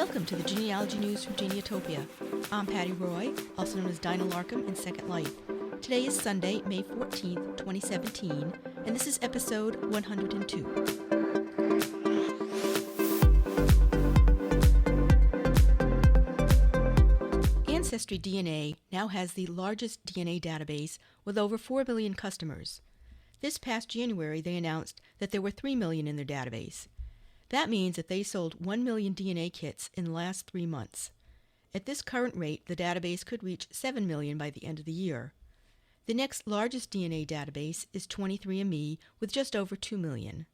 Welcome to the Genealogy News from Geneatopia. I'm Patty Roy, also known as Dinah Larkham in Second Life. Today is Sunday, May 14th, 2017, and this is episode 102. Ancestry DNA now has the largest DNA database with over 4 million customers. This past January, they announced that there were 3 million in their database. That means that they sold 1 million DNA kits in the last 3 months. At this current rate, the database could reach 7 million by the end of the year. The next largest DNA database is 23andMe with just over 2 million.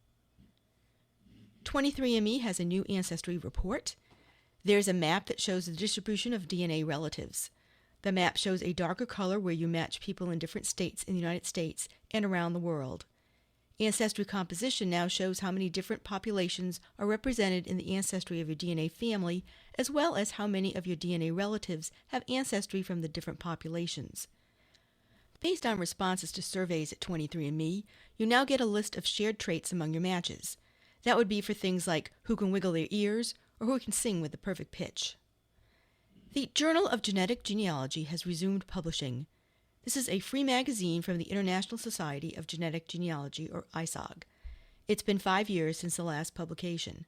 23andMe has a new ancestry report. There's a map that shows the distribution of DNA relatives. The map shows a darker color where you match people in different states in the United States and around the world. Ancestry composition now shows how many different populations are represented in the ancestry of your DNA family, as well as how many of your DNA relatives have ancestry from the different populations. Based on responses to surveys at 23andMe, you now get a list of shared traits among your matches. That would be for things like who can wiggle their ears or who can sing with the perfect pitch. The Journal of Genetic Genealogy has resumed publishing. This is a free magazine from the International Society of Genetic Genealogy, or ISOG. It's been 5 years since the last publication.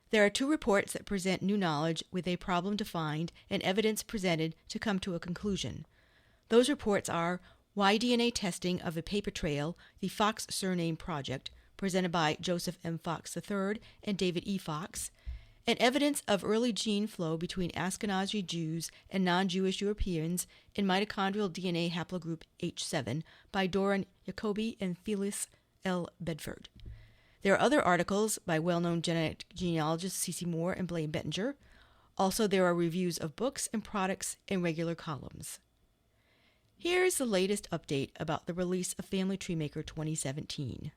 There are 2 reports that present new knowledge with a problem defined and evidence presented to come to a conclusion. Those reports are Why DNA Testing of a Paper Trail, the Fox Surname Project, presented by Joseph M. Fox III and David E. Fox, and Evidence of Early Gene Flow Between Ashkenazi Jews and Non-Jewish Europeans in Mitochondrial DNA Haplogroup H7 by Doron Jacobi and Phyllis L. Bedford. There are other articles by well-known genetic genealogists C.C. Moore and Blaine Bettinger. Also, there are reviews of books and products and regular columns. Here's the latest update about the release of Family Tree Maker 2017.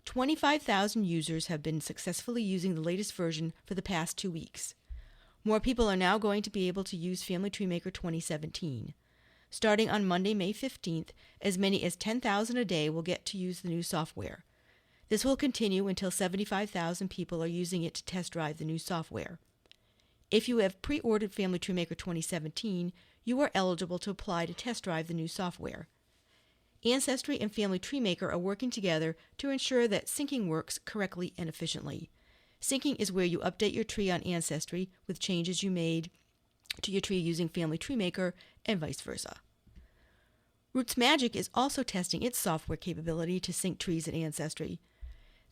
25,000 users have been successfully using the latest version for the past 2 weeks. More people are now going to be able to use Family Tree Maker 2017. Starting on Monday, May 15th, as many as 10,000 a day will get to use the new software. This will continue until 75,000 people are using it to test drive the new software. If you have pre-ordered Family Tree Maker 2017, you are eligible to apply to test drive the new software. Ancestry and Family Tree Maker are working together to ensure that syncing works correctly and efficiently. Syncing is where you update your tree on Ancestry with changes you made to your tree using Family Tree Maker and vice versa. RootsMagic is also testing its software capability to sync trees in Ancestry.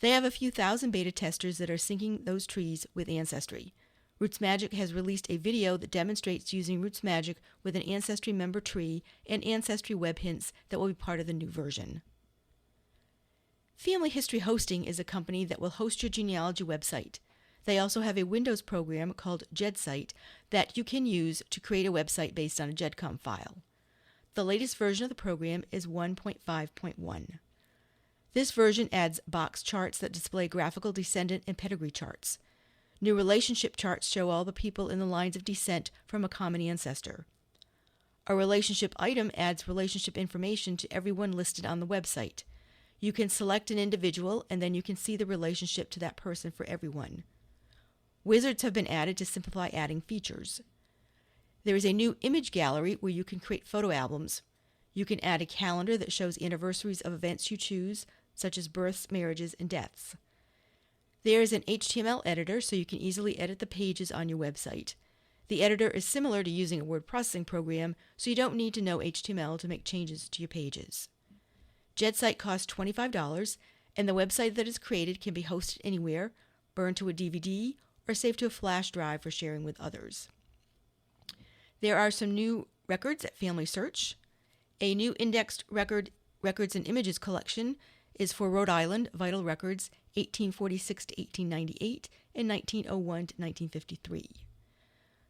They have a few thousand beta testers that are syncing those trees with Ancestry. RootsMagic has released a video that demonstrates using RootsMagic with an Ancestry member tree and Ancestry web hints that will be part of the new version. Family History Hosting is a company that will host your genealogy website. They also have a Windows program called GEDSite that you can use to create a website based on a GEDCOM file. The latest version of the program is 1.5.1. This version adds box charts that display graphical descendant and pedigree charts. New relationship charts show all the people in the lines of descent from a common ancestor. A relationship item adds relationship information to everyone listed on the website. You can select an individual and then you can see the relationship to that person for everyone. Wizards have been added to simplify adding features. There is a new image gallery where you can create photo albums. You can add a calendar that shows anniversaries of events you choose, such as births, marriages, and deaths. There is an HTML editor so you can easily edit the pages on your website. The editor is similar to using a word processing program, so you don't need to know HTML to make changes to your pages. GEDSite costs $25, and the website that is created can be hosted anywhere, burned to a DVD, or saved to a flash drive for sharing with others. There are some new records at FamilySearch. A new indexed records and images collection is for Rhode Island Vital Records 1846 to 1898 and 1901 to 1953.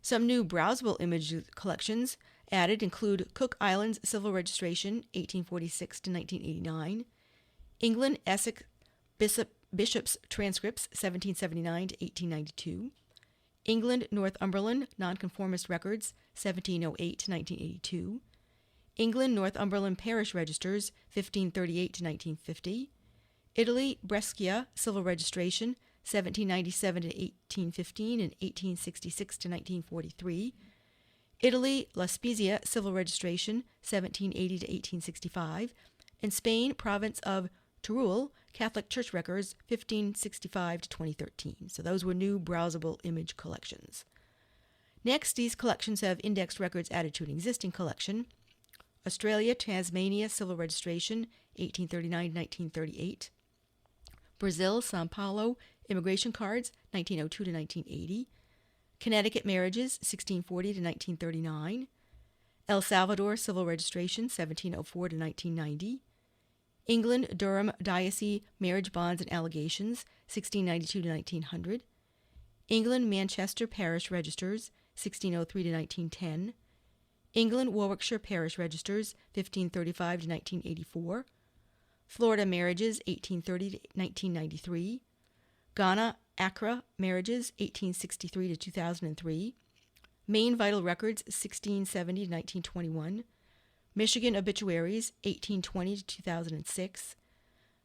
Some new browsable image collections added include Cook Islands Civil Registration 1846 to 1989, England Essex Bishop's Transcripts 1779 to 1892, England Northumberland Nonconformist Records 1708 to 1982, England Northumberland Parish Registers 1538 to 1950, Italy Brescia Civil Registration 1797 to 1815 and 1866 to 1943. Italy, La Spezia, civil registration, 1780 to 1865. And Spain, province of Teruel, Catholic Church records, 1565 to 2013. So those were new browsable image collections. Next, these collections have indexed records added to an existing collection. Australia, Tasmania, civil registration, 1839 to 1938. Brazil, Sao Paulo, immigration cards, 1902 to 1980. Connecticut marriages, 1640 to 1939. El Salvador, civil registration, 1704 to 1990. England, Durham Diocese, marriage bonds and allegations, 1692 to 1900. England, Manchester parish registers, 1603 to 1910. England, Warwickshire parish registers, 1535 to 1984. Florida marriages, 1830 to 1993. Ghana, Accra marriages, 1863 to 2003. Maine vital records, 1670 to 1921. Michigan obituaries, 1820 to 2006.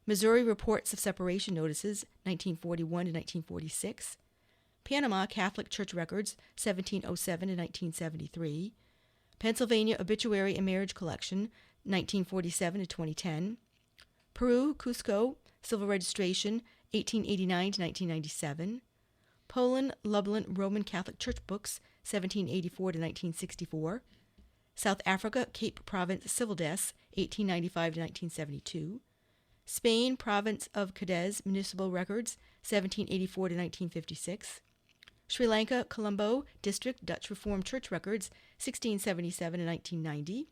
Missouri reports of separation notices, 1941 to 1946. Panama Catholic Church records, 1707 to 1973. Pennsylvania obituary and marriage collection, 1947 to 2010. Peru, Cusco, civil registration, 1889 to 1997. Poland, Lublin Roman Catholic Church books, 1784 to 1964. South Africa, Cape Province civil deaths, 1895 to 1972. Spain, province of Cadiz municipal records, 1784 to 1956. Sri Lanka, Colombo District Dutch Reformed Church records, 1677 to 1990.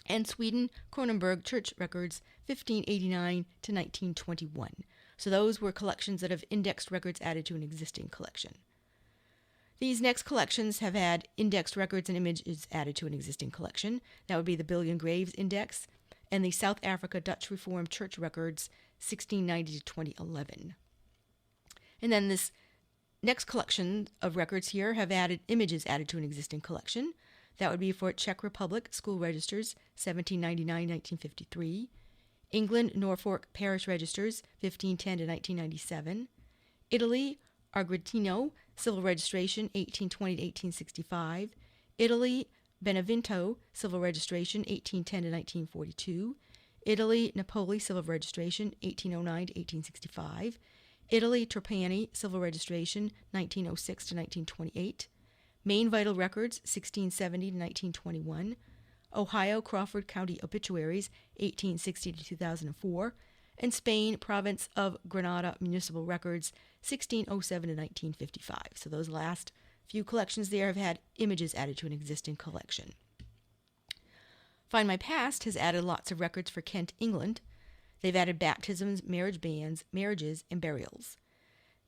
And Sweden, Kronenberg Church records, 1589 to 1921. So those were collections that have indexed records added to an existing collection. These next collections have had indexed records and images added to an existing collection. That would be the Billion Graves Index and the South Africa Dutch Reformed Church records, 1690 to 2011. And then this next collection of records here have added images added to an existing collection. That would be for Czech Republic School Registers, 1799-1953. England, Norfolk Parish Registers, 1510 to 1997. Italy, Argentino, Civil Registration, 1820 to 1865. Italy, Benevento, Civil Registration, 1810 to 1942. Italy, Napoli, Civil Registration, 1809 to 1865. Italy, Trapani, Civil Registration, 1906 to 1928. Maine Vital Records, 1670 to 1921. Ohio, Crawford County Obituaries, 1860 to 2004. And Spain, Province of Granada Municipal Records, 1607 to 1955. So those last few collections there have had images added to an existing collection. FindMyPast has added lots of records for Kent, England. They've added baptisms, marriage bans, marriages, and burials.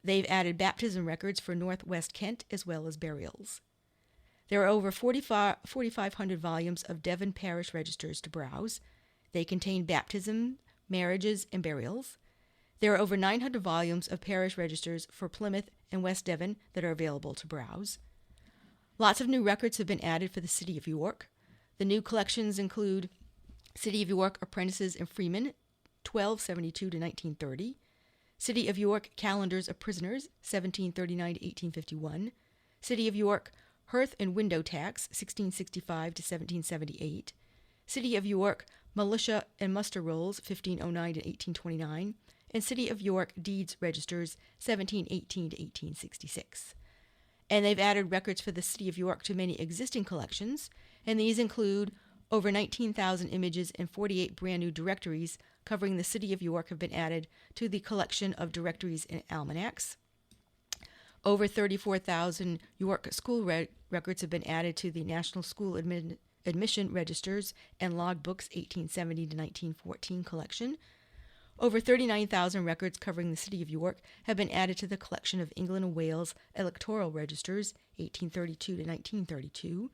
They've added baptism records for Northwest Kent as well as burials. There are over 4,500 volumes of Devon Parish Registers to browse. They contain baptism, marriages, and burials. There are over 900 volumes of parish registers for Plymouth and West Devon that are available to browse. Lots of new records have been added for the City of York. The new collections include City of York Apprentices and Freemen, 1272 to 1930. City of York Calendars of Prisoners, 1739 to 1851. City of York Hearth and Window Tax, 1665 to 1778. City of York Militia and Muster Rolls, 1509 to 1829. And City of York Deeds Registers, 1718 to 1866. And they've added records for the City of York to many existing collections, and these include over 19,000 images and 48 brand new directories covering the City of York have been added to the collection of directories and almanacs. Over 34,000 York school records have been added to the National School Admission Registers and Logbooks 1870 to 1914 collection. Over 39,000 records covering the City of York have been added to the collection of England and Wales Electoral Registers 1832 to 1932.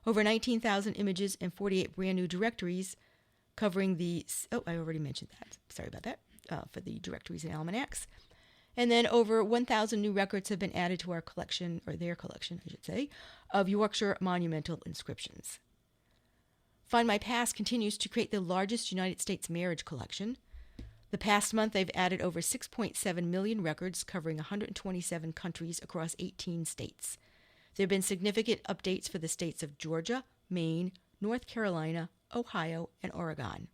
Over 19,000 images and 48 brand new directories covering the... Oh, I already mentioned that. Sorry about that. For the directories and almanacs. And then over 1,000 new records have been added to our collection, or their collection, I should say, of Yorkshire monumental inscriptions. FindMyPast continues to create the largest United States marriage collection. The past month, they've added over 6.7 million records covering 127 countries across 18 states. There have been significant updates for the states of Georgia, Maine, North Carolina, Ohio, and Oregon.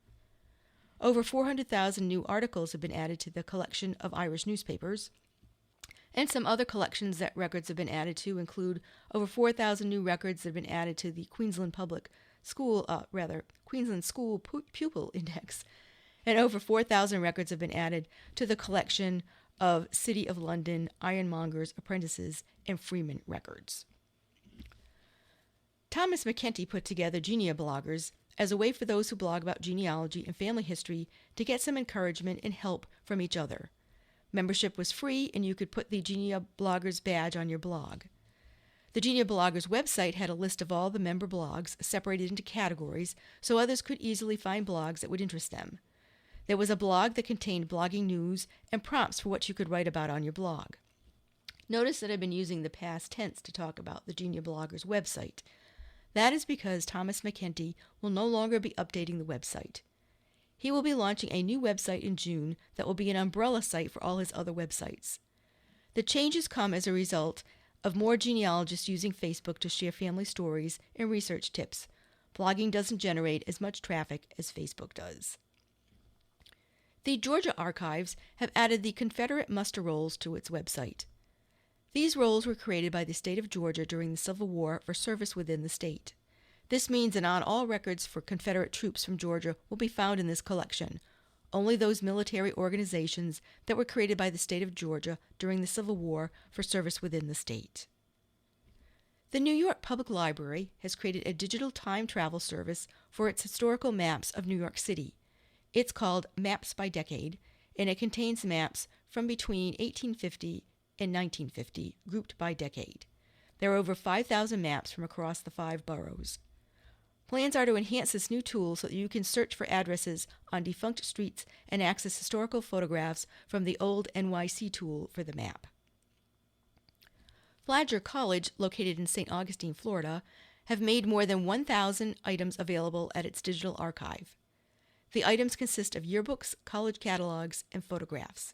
Over 400,000 new articles have been added to the collection of Irish newspapers, and some other collections that records have been added to include over 4,000 new records that have been added to the Queensland School Pupil Index, and over 4,000 records have been added to the collection of City of London, Ironmongers, Apprentices, and Freeman records. Thomas McKenty put together Genealbloggers as a way for those who blog about genealogy and family history to get some encouragement and help from each other. Membership was free, and you could put the Genealbloggers badge on your blog. The Genealbloggers website had a list of all the member blogs separated into categories so others could easily find blogs that would interest them. There was a blog that contained blogging news and prompts for what you could write about on your blog. Notice that I've been using the past tense to talk about the Genealbloggers website. That is because Thomas McKenty will no longer be updating the website. He will be launching a new website in June that will be an umbrella site for all his other websites. The changes come as a result of more genealogists using Facebook to share family stories and research tips. Blogging doesn't generate as much traffic as Facebook does. The Georgia Archives have added the Confederate muster rolls to its website. These rolls were created by the state of Georgia during the Civil War for service within the state. This means that not all records for Confederate troops from Georgia will be found in this collection. Only those military organizations that were created by the state of Georgia during the Civil War for service within the state. The New York Public Library has created a digital time travel service for its historical maps of New York City. It's called Maps by Decade, and it contains maps from between 1850 and 1950, grouped by decade. There are over 5,000 maps from across the 5 boroughs. Plans are to enhance this new tool so that you can search for addresses on defunct streets and access historical photographs from the old NYC tool for the map. Flagler College, located in St. Augustine, Florida, have made more than 1,000 items available at its digital archive. The items consist of yearbooks, college catalogs, and photographs.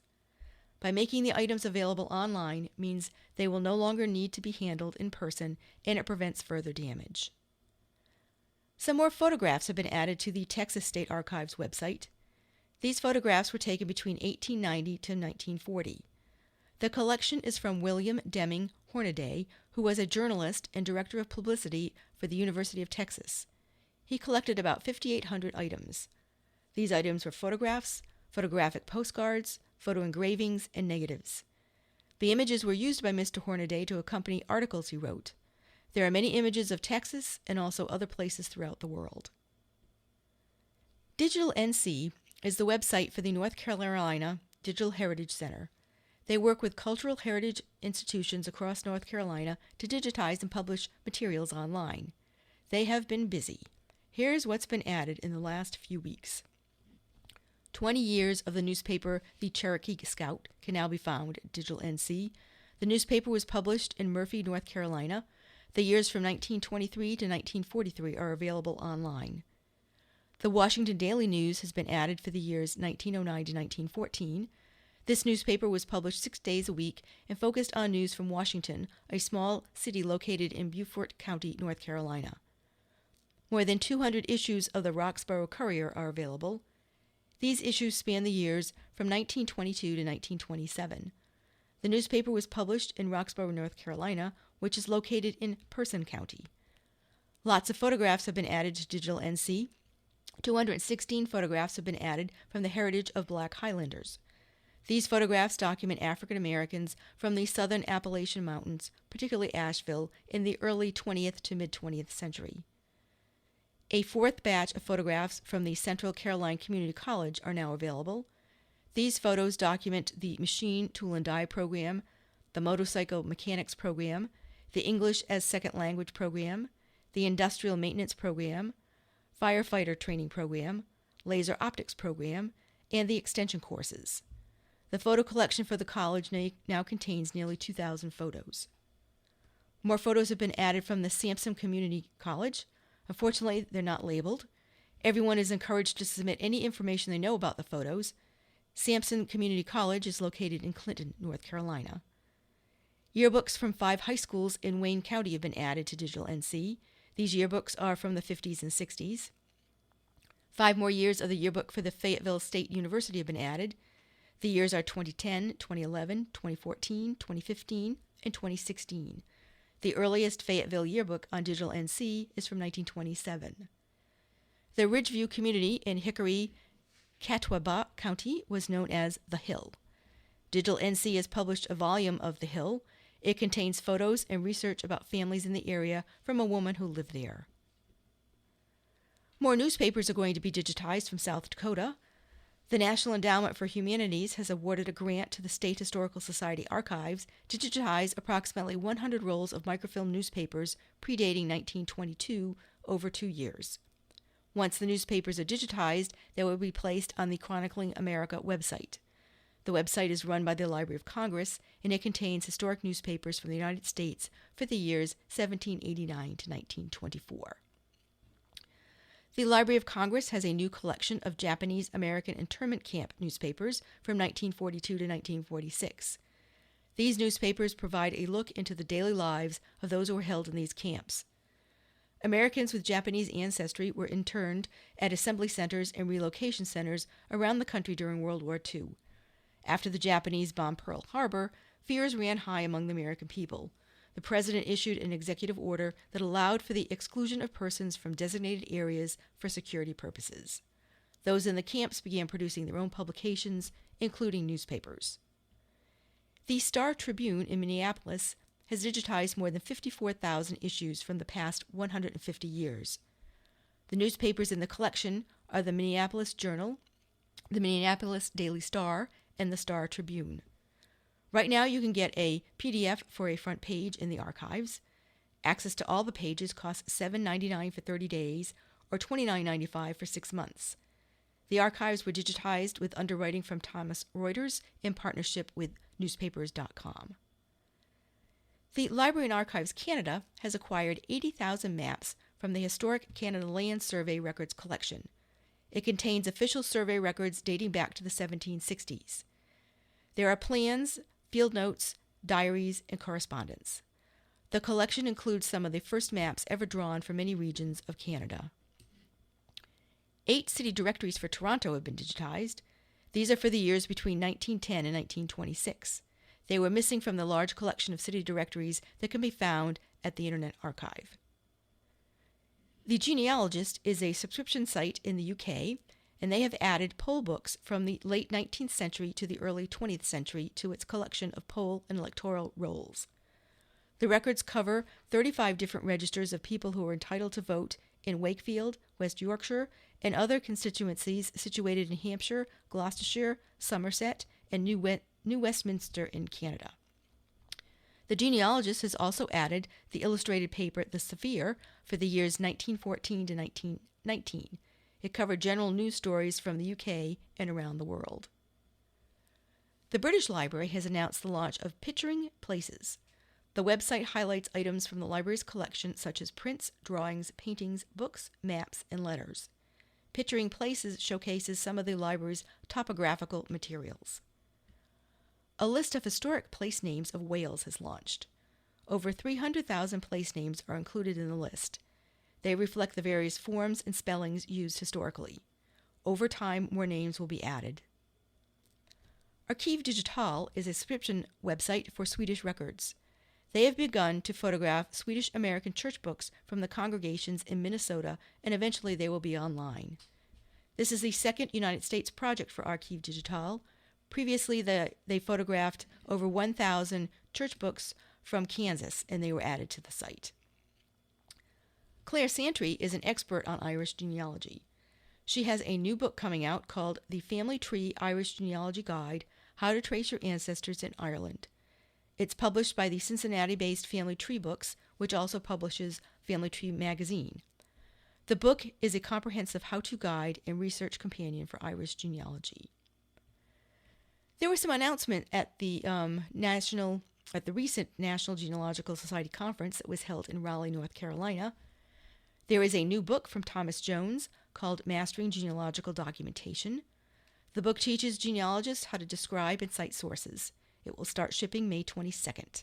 By making the items available online means they will no longer need to be handled in person, and it prevents further damage. Some more photographs have been added to the Texas State Archives website. These photographs were taken between 1890 to 1940. The collection is from William Deming Hornaday, who was a journalist and director of publicity for the University of Texas. He collected about 5,800 items. These items were photographs, photographic postcards, photo engravings, and negatives. The images were used by Mr. Hornaday to accompany articles he wrote. There are many images of Texas and also other places throughout the world. Digital NC is the website for the North Carolina Digital Heritage Center. They work with cultural heritage institutions across North Carolina to digitize and publish materials online. They have been busy. Here's what's been added in the last few weeks. 20 years of the newspaper The Cherokee Scout can now be found at Digital NC. The newspaper was published in Murphy, North Carolina. The years from 1923 to 1943 are available online. The Washington Daily News has been added for the years 1909 to 1914. This newspaper was published 6 days a week and focused on news from Washington, a small city located in Beaufort County, North Carolina. More than 200 issues of the Roxborough Courier are available. These issues span the years from 1922 to 1927. The newspaper was published in Roxborough, North Carolina, which is located in Person County. Lots of photographs have been added to Digital NC. 216 photographs have been added from the heritage of Black Highlanders. These photographs document African Americans from the southern Appalachian Mountains, particularly Asheville, in the early 20th to mid-20th century. A 4th batch of photographs from the Central Caroline Community College are now available. These photos document the Machine, Tool, and Die program, the Motorcycle Mechanics program, the English as Second Language program, the Industrial Maintenance program, Firefighter Training program, Laser Optics program, and the Extension courses. The photo collection for the college now contains nearly 2,000 photos. More photos have been added from the Sampson Community College. Unfortunately, they're not labeled. Everyone is encouraged to submit any information they know about the photos. Sampson Community College is located in Clinton, North Carolina. Yearbooks from 5 high schools in Wayne County have been added to Digital NC. These yearbooks are from the 50s and 60s. 5 more years of the yearbook for the Fayetteville State University have been added. The years are 2010, 2011, 2014, 2015, and 2016. The earliest Fayetteville yearbook on Digital NC is from 1927. The Ridgeview community in Hickory, Catawba County was known as The Hill. Digital NC has published a volume of The Hill. It contains photos and research about families in the area from a woman who lived there. More newspapers are going to be digitized from South Dakota. The National Endowment for Humanities has awarded a grant to the State Historical Society Archives to digitize approximately 100 rolls of microfilm newspapers predating 1922 over 2 years. Once the newspapers are digitized, they will be placed on the Chronicling America website. The website is run by the Library of Congress, and it contains historic newspapers from the United States for the years 1789 to 1924. The Library of Congress has a new collection of Japanese American internment camp newspapers from 1942 to 1946. These newspapers provide a look into the daily lives of those who were held in these camps. Americans with Japanese ancestry were interned at assembly centers and relocation centers around the country during World War II. After the Japanese bombed Pearl Harbor, fears ran high among the American people. The president issued an executive order that allowed for the exclusion of persons from designated areas for security purposes. Those in the camps began producing their own publications, including newspapers. The Star Tribune in Minneapolis has digitized more than 54,000 issues from the past 150 years. The newspapers in the collection are the Minneapolis Journal, the Minneapolis Daily Star, and the Star Tribune. Right now, you can get a PDF for a front page in the archives. Access to all the pages costs $7.99 for 30 days or $29.95 for 6 months. The archives were digitized with underwriting from Thomson Reuters in partnership with newspapers.com. The Library and Archives Canada has acquired 80,000 maps from the Historic Canada Land Survey Records collection. It contains official survey records dating back to the 1760s. There are plans, field notes, diaries, and correspondence. The collection includes some of the first maps ever drawn for many regions of Canada. 8 city directories for Toronto have been digitized. These are for the years between 1910 and 1926. They were missing from the large collection of city directories that can be found at the Internet Archive. The Genealogist is a subscription site in the UK, and they have added poll books from the late 19th century to the early 20th century to its collection of poll and electoral rolls. The records cover 35 different registers of people who are entitled to vote in Wakefield, West Yorkshire, and other constituencies situated in Hampshire, Gloucestershire, Somerset, and New Westminster in Canada. The Genealogist has also added the illustrated paper The Sphere for the years 1914 to 1919. It covered general news stories from the UK and around the world. The British Library has announced the launch of Picturing Places. The website highlights items from the library's collection such as prints, drawings, paintings, books, maps, and letters. Picturing Places showcases some of the library's topographical materials. A list of historic place names of Wales has launched. Over 300,000 place names are included in the list. They reflect the various forms and spellings used historically. Over time, more names will be added. Archive Digital is a subscription website for Swedish records. They have begun to photograph Swedish American church books from the congregations in Minnesota, and eventually they will be online. This is the second United States project for Archive Digital. Previously, they photographed over 1,000 church books from Kansas, and they were added to the site. Claire Santry is an expert on Irish genealogy. She has a new book coming out called The Family Tree Irish Genealogy Guide, How to Trace Your Ancestors in Ireland. It's published by the Cincinnati-based Family Tree Books, which also publishes Family Tree magazine. The book is a comprehensive how-to guide and research companion for Irish genealogy. There was some announcement at the recent National Genealogical Society Conference that was held in Raleigh, North Carolina. There is a new book from Thomas Jones called Mastering Genealogical Documentation. The book teaches genealogists how to describe and cite sources. It will start shipping May 22nd.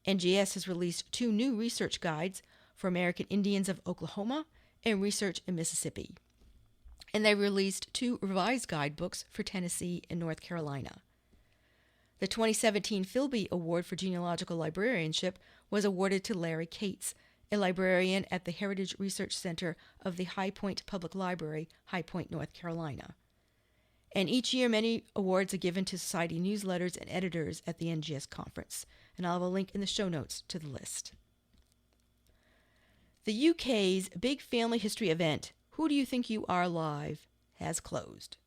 NGS has released 2 new research guides for American Indians of Oklahoma and research in Mississippi. And they released 2 revised guidebooks for Tennessee and North Carolina. The 2017 Philby Award for Genealogical Librarianship was awarded to Larry Cates, a librarian at the Heritage Research Center of the High Point Public Library, High Point, North Carolina. And each year, many awards are given to society newsletters and editors at the NGS conference, and I'll have a link in the show notes to the list. The UK's big family history event, Who Do You Think You Are Live, has closed.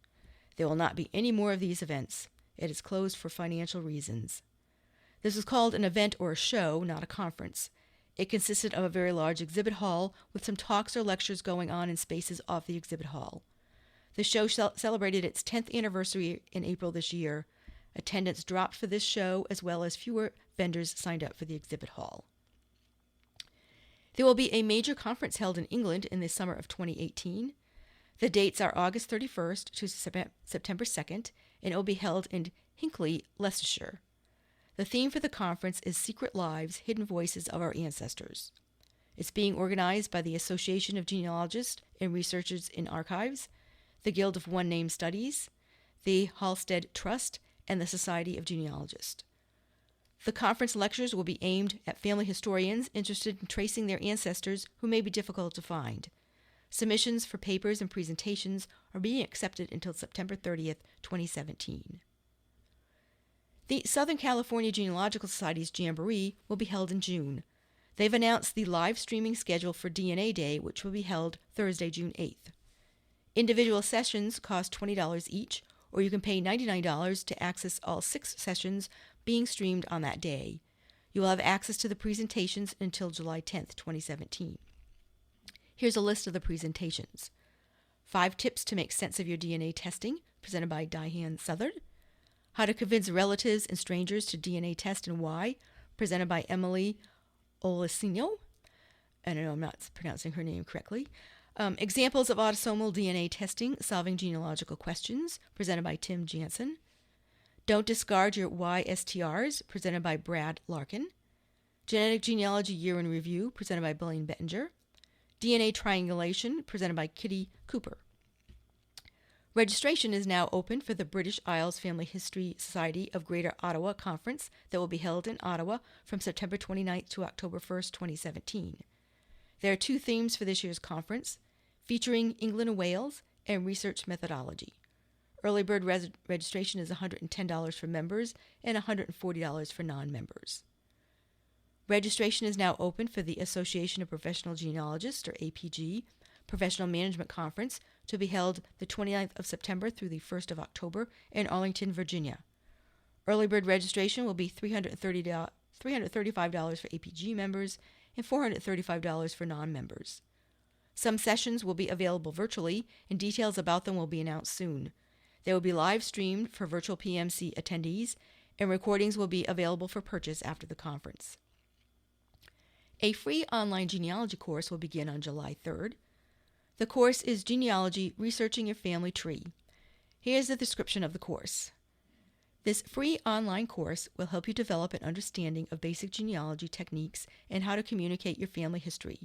There will not be any more of these events. It is closed for financial reasons. This was called an event or a show, not a conference. It consisted of a very large exhibit hall with some talks or lectures going on in spaces off the exhibit hall. The show celebrated its 10th anniversary in April this year. Attendance dropped for this show, as well as fewer vendors signed up for the exhibit hall. There will be a major conference held in England in the summer of 2018. The dates are August 31st to September 2nd, and it will be held in Hinckley, Leicestershire. The theme for the conference is Secret Lives, Hidden Voices of Our Ancestors. It's being organized by the Association of Genealogists and Researchers in Archives, the Guild of One Name Studies, the Halstead Trust, and the Society of Genealogists. The conference lectures will be aimed at family historians interested in tracing their ancestors who may be difficult to find. Submissions for papers and presentations are being accepted until September 30th, 2017. The Southern California Genealogical Society's Jamboree will be held in June. They've announced the live streaming schedule for DNA Day, which will be held Thursday, June 8th. Individual sessions cost $20 each, or you can pay $99 to access all 6 sessions being streamed on that day. You will have access to the presentations until July 10th, 2017. Here's a list of the presentations. 5 tips to make sense of your DNA testing, presented by Diane Southard. How to convince relatives and strangers to DNA test and why, presented by Emily Olesino. I know I'm not pronouncing her name correctly. Examples of autosomal DNA testing, solving genealogical questions, presented by Tim Jansen. Don't discard your YSTRs, presented by Brad Larkin. Genetic Genealogy Year in Review, presented by Blaine Bettinger. DNA Triangulation, presented by Kitty Cooper. Registration is now open for the British Isles Family History Society of Greater Ottawa Conference that will be held in Ottawa from September 29th to October 1st, 2017. There are 2 themes for this year's conference, featuring England and Wales and research methodology. Early bird registration is $110 for members and $140 for non-members. Registration is now open for the Association of Professional Genealogists, or APG, Professional Management Conference to be held the 29th of September through the 1st of October in Arlington, Virginia. Early bird registration will be $335 for APG members and $435 for non-members. Some sessions will be available virtually, and details about them will be announced soon. They will be live streamed for virtual PMC attendees, and recordings will be available for purchase after the conference. A free online genealogy course will begin on July 3rd. The course is Genealogy, Researching Your Family Tree. Here's the description of the course. This free online course will help you develop an understanding of basic genealogy techniques and how to communicate your family history.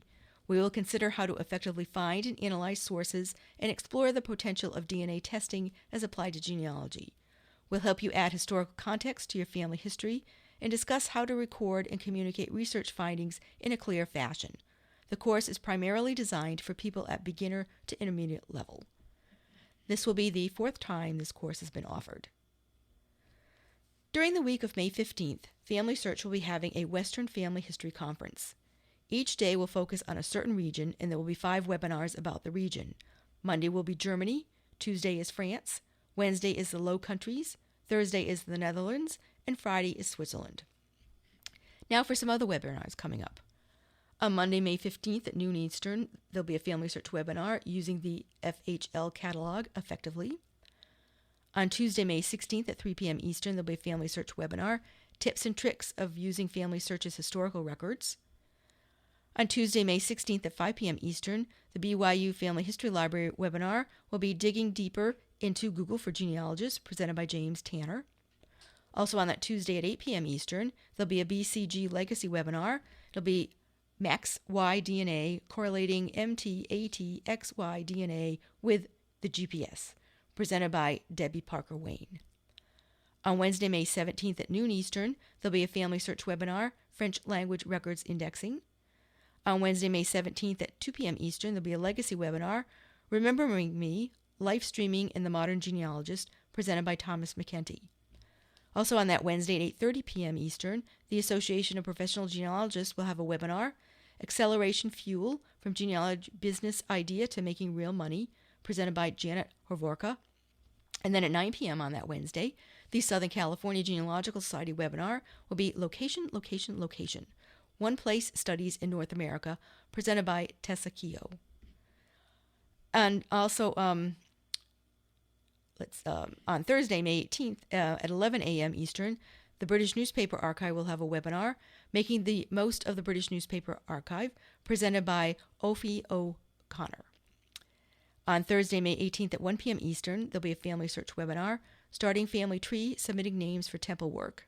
We will consider how to effectively find and analyze sources and explore the potential of DNA testing as applied to genealogy. We'll help you add historical context to your family history and discuss how to record and communicate research findings in a clear fashion. The course is primarily designed for people at beginner to intermediate level. This will be the 4th time this course has been offered. During the week of May 15th, FamilySearch will be having a Western Family History Conference. Each day will focus on a certain region, and there will be 5 webinars about the region. Monday will be Germany, Tuesday is France, Wednesday is the Low Countries, Thursday is the Netherlands, and Friday is Switzerland. Now for some other webinars coming up. On Monday, May 15th at noon Eastern, there'll be a FamilySearch webinar using the FHL catalog effectively. On Tuesday, May 16th at 3 p.m. Eastern, there'll be a FamilySearch webinar, Tips and Tricks of Using FamilySearch's Historical Records. On Tuesday, May 16th at 5 p.m. Eastern, the BYU Family History Library webinar will be Digging Deeper into Google for Genealogists, presented by James Tanner. Also on that Tuesday at 8 p.m. Eastern, there'll be a BCG Legacy webinar. It'll be Max Y DNA correlating MT-AT-XY DNA with the GPS, presented by Debbie Parker Wayne. On Wednesday, May 17th at noon Eastern, there'll be a Family Search webinar, French Language Records Indexing. On Wednesday, May 17th at 2 p.m. Eastern, there'll be a Legacy webinar, Remembering Me, Life Streaming and the Modern Genealogist, presented by Thomas McKenty. Also on that Wednesday at 8:30 p.m. Eastern, the Association of Professional Genealogists will have a webinar, Acceleration Fuel, From Genealogy Business Idea to Making Real Money, presented by Janet Horvorka. And then at 9 p.m. on that Wednesday, the Southern California Genealogical Society webinar will be Location, Location, Location, One Place Studies in North America, presented by Tessa Keogh. And also, on Thursday, May 18th, at 11 a.m. Eastern, the British Newspaper Archive will have a webinar, Making the Most of the British Newspaper Archive, presented by Ophi O'Connor. On Thursday, May 18th at 1 p.m. Eastern, there'll be a Family Search webinar, Starting Family Tree, Submitting Names for Temple Work.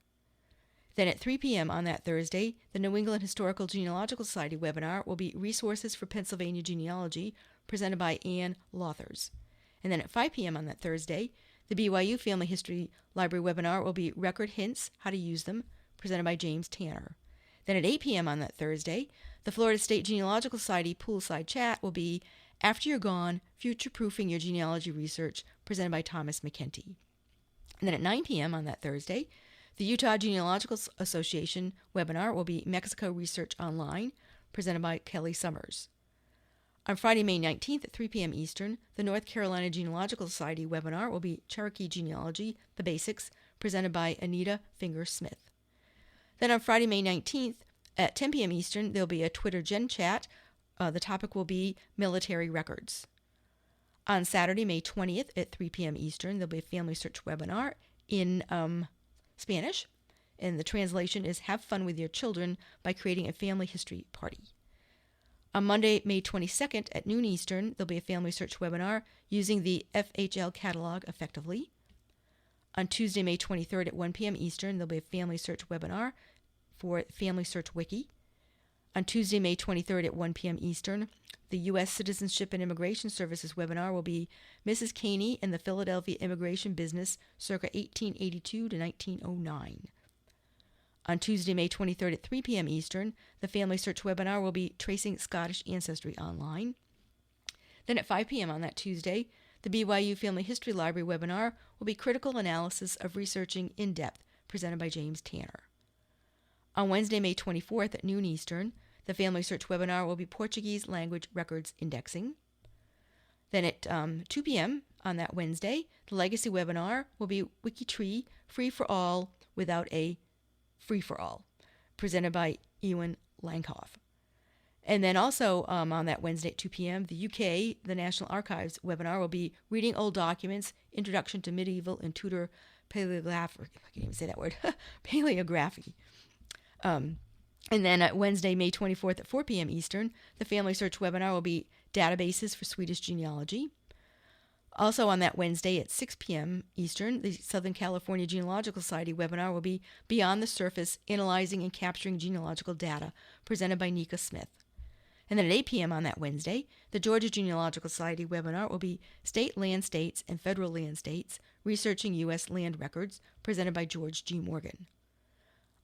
Then at 3 p.m. on that Thursday, the New England Historical Genealogical Society webinar will be Resources for Pennsylvania Genealogy, presented by Ann Lothers. And then at 5 p.m. on that Thursday, the BYU Family History Library webinar will be Record Hints, How to Use Them, presented by James Tanner. Then at 8 p.m. on that Thursday, the Florida State Genealogical Society Poolside Chat will be After You're Gone, Future-Proofing Your Genealogy Research, presented by Thomas McKenty. And then at 9 p.m. on that Thursday, the Utah Genealogical Association webinar will be Mexico Research Online, presented by Kelly Summers. On Friday, May 19th at 3 p.m. Eastern, the North Carolina Genealogical Society webinar will be Cherokee Genealogy, The Basics, presented by Anita Finger-Smith. Then on Friday, May 19th at 10 p.m. Eastern, there'll be a Twitter Gen Chat. The topic will be Military Records. On Saturday, May 20th at 3 p.m. Eastern, there'll be a Family Search webinar in Spanish, and the translation is Have Fun with Your Children by Creating a Family History Party. On Monday, May 22nd at noon Eastern, there'll be a Family Search webinar using the FHL catalog effectively. On Tuesday, May 23rd at 1 p.m. Eastern, there'll be a Family Search webinar for Family Search Wiki. On Tuesday, May 23rd at 1 p.m. Eastern, the U.S. Citizenship and Immigration Services webinar will be Mrs. Caney and the Philadelphia Immigration Business circa 1882 to 1909. On Tuesday, May 23rd at 3 p.m. Eastern, the Family Search webinar will be Tracing Scottish Ancestry Online. Then at 5 p.m. on that Tuesday, the BYU Family History Library webinar will be Critical Analysis of Researching in Depth, presented by James Tanner. On Wednesday, May 24th at noon Eastern, the Family Search webinar will be Portuguese Language Records Indexing. Then at 2 p.m. on that Wednesday, the Legacy webinar will be WikiTree Free for All Without a Free for All, presented by Ewan Langhoff. And then also on that Wednesday at 2 p.m., the UK, the National Archives webinar will be Reading Old Documents, Introduction to Medieval and Tudor Paleography. I can't even say that word. Paleography. And then at Wednesday, May 24th at 4 p.m. Eastern, the Family Search webinar will be Databases for Swedish Genealogy. Also on that Wednesday at 6 p.m. Eastern, the Southern California Genealogical Society webinar will be Beyond the Surface, Analyzing and Capturing Genealogical Data, presented by Nika Smith. And then at 8 p.m. on that Wednesday, the Georgia Genealogical Society webinar will be State Land States and Federal Land States, Researching U.S. Land Records, presented by George G. Morgan.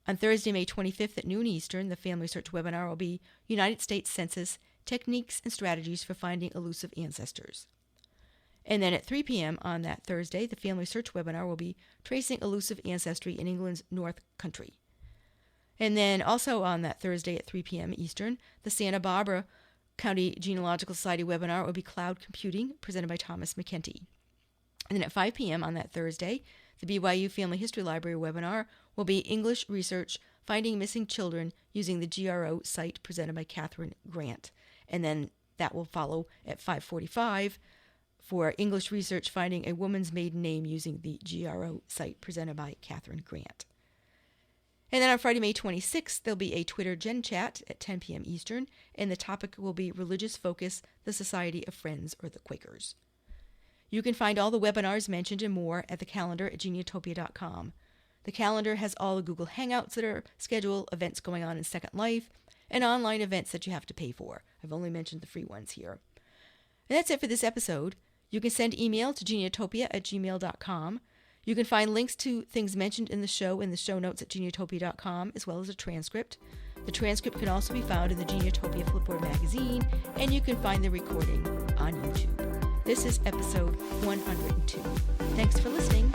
On Thursday, May 25th at noon Eastern, the Family Search webinar will be United States Census, Techniques and Strategies for Finding Elusive Ancestors. And then at 3 p.m. on that Thursday, the Family Search webinar will be Tracing Elusive Ancestry in England's North Country. And then also on that Thursday at 3 p.m. Eastern, the Santa Barbara County Genealogical Society webinar will be Cloud Computing, presented by Thomas McKenty. And then at 5 p.m. on that Thursday, the BYU Family History Library webinar will be English Research, Finding Missing Children Using the GRO site, presented by Catherine Grant. And then that will follow at 5:45 for English Research, Finding a Woman's Maiden Name Using the GRO site, presented by Catherine Grant. And then on Friday, May 26th, there'll be a Twitter Gen Chat at 10 p.m. Eastern, and the topic will be Religious Focus, the Society of Friends, or the Quakers. You can find all the webinars mentioned and more at the calendar at geneatopia.com. The calendar has all the Google Hangouts that are scheduled, events going on in Second Life, and online events that you have to pay for. I've only mentioned the free ones here. And that's it for this episode. You can send email to geneatopia@gmail.com. You can find links to things mentioned in the show notes at geneatopia.com, as well as a transcript. The transcript can also be found in the Geneatopia Flipboard magazine, and you can find the recording on YouTube. This is episode 102. Thanks for listening.